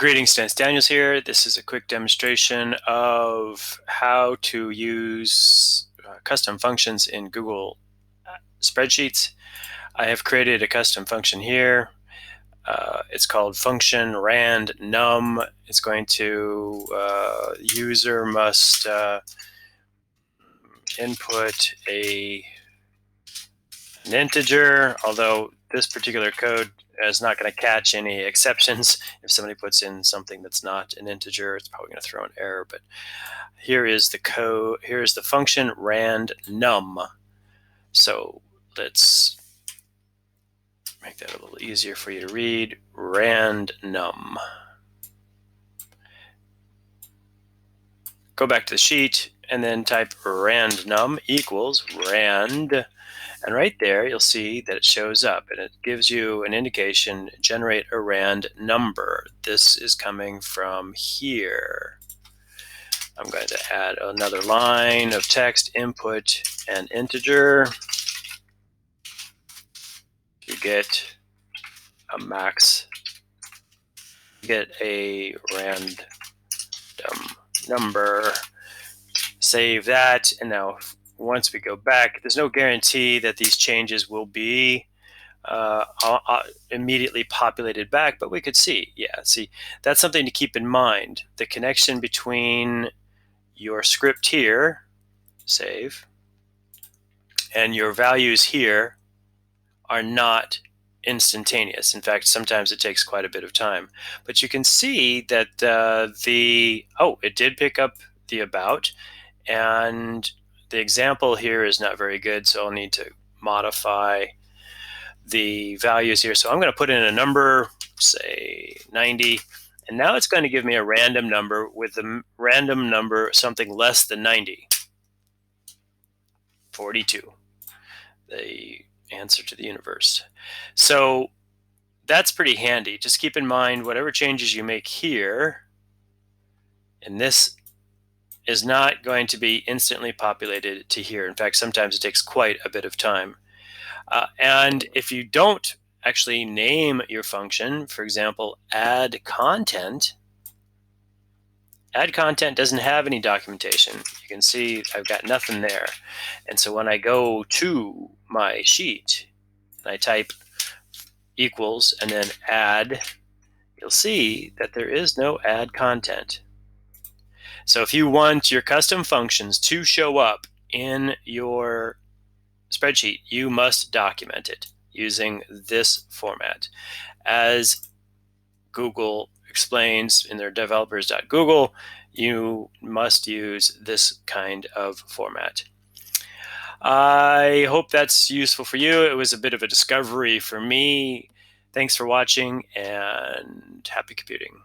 Greetings, Stance Daniels here. This is a quick demonstration of how to use custom functions in Google Spreadsheets. I have created a custom function here. It's called function rand_num. It's going to user must input an integer, although this particular code is not going to catch any exceptions. If somebody puts in something that's not an integer, it's probably going to throw an error. But here is the code. Here's the function rand_num. So let's make that a little easier for you to read. Rand_num. Go back to the sheet and then type rand_num equals rand. And right there, you'll see that it shows up and it gives you an indication, generate a rand number. This is coming from here. I'm going to add another line of text, input an integer. You get a max, you get a random number. Save that, and now once we go back, there's no guarantee that these changes will be immediately populated back, but we could see, see, that's something to keep in mind. The connection between your script here, save, and your values here are not instantaneous. In fact, sometimes it takes quite a bit of time. But you can see that it did pick up the about, and the example here is not very good, so I'll need to modify the values here. So I'm going to put in a number, say 90, and now it's going to give me a random number with the random number something less than 90. 42, the answer to the universe. So that's pretty handy. Just keep in mind whatever changes you make here, and this is not going to be instantly populated to here. In fact, sometimes it takes quite a bit of time. And if you don't actually name your function, for example, add content doesn't have any documentation. You can see I've got nothing there. And so when I go to my sheet and I type equals and then add, you'll see that there is no add content. So if you want your custom functions to show up in your spreadsheet, you must document it using this format. As Google explains in their developers.google, you must use this kind of format. I hope that's useful for you. It was a bit of a discovery for me. Thanks for watching, and happy computing.